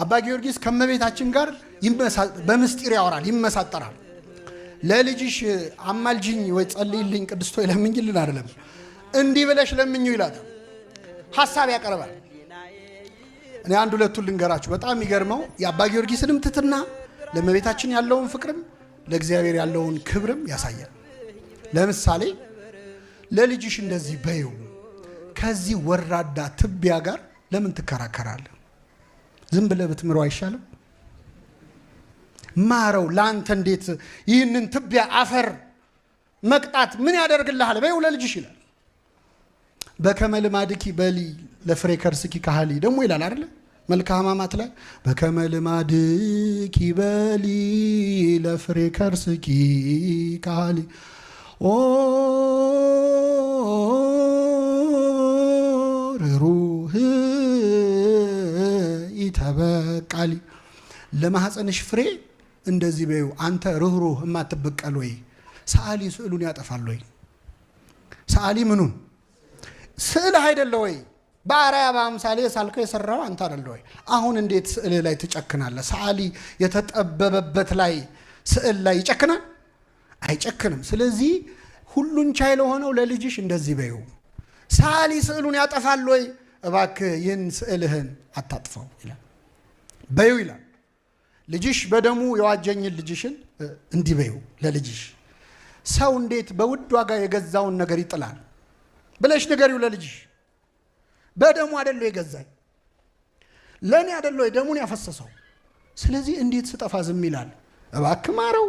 አባ ጊዮርጊስ ከመቤታችን ጋር በምስጢር ያወራል፣ ይመሳጠራል። ለልጅሽ አማልጅኝ ወይ ጸልይልኝ ቅድስቶ ለምኝልን አይደለም፣ እንዲህ ብለሽ ለምኙ ይላታል። ሐሳብ ያቀርባል። እኔ አንድ ሁለቱን ልንገራችሁ። በጣም የሚገርመው የአባ ጊዮርጊስንም ትትና ለመቤታችን ያለውን ፍቅርም ለእግዚአብሔር ያለውን ክብርም ያሳያል። ለምሳሌ ለልጅሽ እንደዚህ በይው፣ ከዚህ ወራዳ ትቢያ ጋር ለምን ትከራከራለህ? ዝም ብለህ ብትምረው አይሻልም? ማረው። ላንተ እንዴት ይህንን ትቢያ አፈር መቅጣት ምን ያደርግልሃል? በይው ለልጅሽ ይላል። በከመ ልማድኪ በሊ ለፍሬ ከርስኪ ካህሊ ደግሞ ይላል አይደል? መልክአ ሕማማት ላይ በከመ ልማድኪ በሊ ለፍሬ ከርስኪ ካህሊ ኦ ሩህ ይተበቃሊ ለማህፀንሽ ፍሬ እንደዚህ በይው። አንተ ርህሩህ የማትበቀል ወይ ሰዓሊ ስዕሉን ያጠፋል ወይ? ሰዓሊ ምኑን ስዕል አይደለ ወይ? በአርአያ በአምሳሌ ሳልከው የሰራው አንተ አይደለ ወይ? አሁን እንዴት ስዕል ላይ ትጨክናለህ? ሰዓሊ የተጠበበበት ላይ ስዕል ላይ ይጨክናል? አይጨክንም። ስለዚህ ሁሉን ቻይ ለሆነው ለልጅሽ እንደዚህ በይው። ሰዓሊ ስዕሉን ያጠፋል ወይ? እባክህ ይህን ስዕልህን አታጥፈው ይላል። በይው ይላል። ልጅሽ በደሙ የዋጀኝን ልጅሽን እንዲህ በይው ለልጅሽ። ሰው እንዴት በውድ ዋጋ የገዛውን ነገር ይጥላል ብለሽ ንገሪው ለልጅሽ። በደሙ አይደለው የገዛኝ፣ ለእኔ አይደለው ደሙን ያፈሰሰው። ስለዚህ እንዴት ስጠፋ ዝም ይላል? እባክህ ማረው።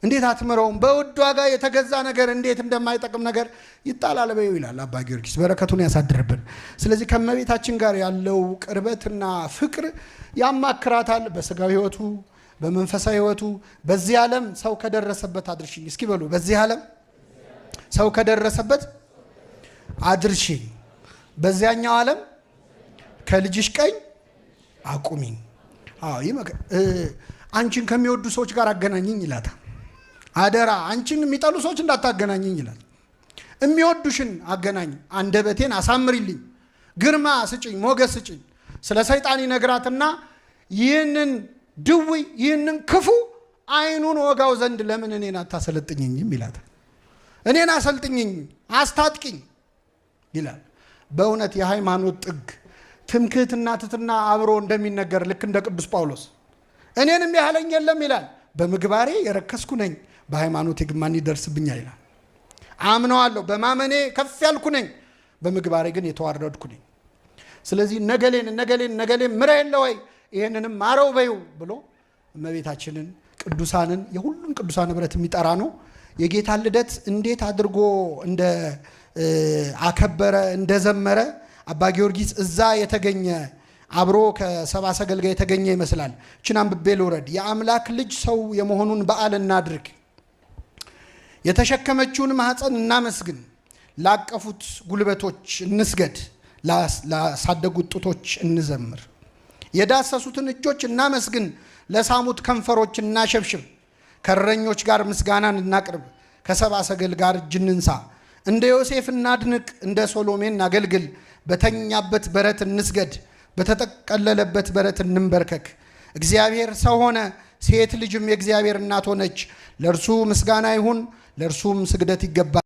እንዴት አትምረውም? በውድ ዋጋ የተገዛ ነገር እንዴት እንደማይጠቅም ነገር ይጣላል በይው ይላል አባ ጊዮርጊስ። በረከቱን ያሳድርብን። ስለዚህ ከመቤታችን ጋር ያለው ቅርበትና ፍቅር ያማክራታል። በስጋዊ ሕይወቱ፣ በመንፈሳዊ ሕይወቱ። በዚህ ዓለም ሰው ከደረሰበት አድርሽኝ። እስኪ በሉ በዚህ ዓለም ሰው ከደረሰበት አድርሽኝ፣ በዚያኛው ዓለም ከልጅሽ ቀኝ አቁሚኝ። አንቺን ከሚወዱ ሰዎች ጋር አገናኝኝ ይላታል። አደራ አንቺን የሚጠሉ ሰዎች እንዳታገናኝኝ ይላል። የሚወዱሽን አገናኝ፣ አንደበቴን አሳምሪልኝ፣ ግርማ ስጭኝ፣ ሞገስ ስጭኝ። ስለ ሰይጣን ይነግራትና ይህንን ድውይ ይህንን ክፉ አይኑን ወጋው ዘንድ ለምን እኔን አታሰለጥኝኝም ይላታል። እኔን አሰልጥኝኝ፣ አስታጥቂኝ ይላል። በእውነት የሃይማኖት ጥግ ትምክህትና ትትና አብሮ እንደሚነገር ልክ እንደ ቅዱስ ጳውሎስ እኔንም ያህለኝ የለም ይላል። በምግባሬ የረከስኩ ነኝ፣ በሃይማኖቴ ግን ማን ይደርስብኛል ይላል። አምነዋለሁ፣ በማመኔ ከፍ ያልኩ ነኝ፣ በምግባሬ ግን የተዋረድኩ ነኝ። ስለዚህ ነገሌን ምራ የለ ወይ ይህንንም ማረው በይው ብሎ እመቤታችንን ቅዱሳንን የሁሉም ቅዱሳን ህብረት የሚጠራ ነው። የጌታ ልደት እንዴት አድርጎ እንደ አከበረ እንደዘመረ አባ ጊዮርጊስ እዛ የተገኘ አብሮ ከሰባ ሰገል ጋር የተገኘ ይመስላል። እችን አንብቤ ልውረድ። የአምላክ ልጅ ሰው የመሆኑን በዓል እናድርግ፣ የተሸከመችውን ማኅፀን እናመስግን፣ ላቀፉት ጉልበቶች እንስገድ፣ ላሳደጉት ጡቶች እንዘምር፣ የዳሰሱትን እጆች እናመስግን፣ ለሳሙት ከንፈሮች እናሸብሽብ፣ ከእረኞች ጋር ምስጋናን እናቅርብ፣ ከሰባ ሰገል ጋር እጅ እንንሳ፣ እንደ ዮሴፍ እናድንቅ፣ እንደ ሶሎሜ እናገልግል፣ በተኛበት በረት እንስገድ፣ በተጠቀለለበት በረት እንንበርከክ። እግዚአብሔር ሰው ሆነ፣ ሴት ልጅም የእግዚአብሔር እናት ሆነች። ለእርሱ ምስጋና ይሁን፣ ለእርሱም ስግደት ይገባል።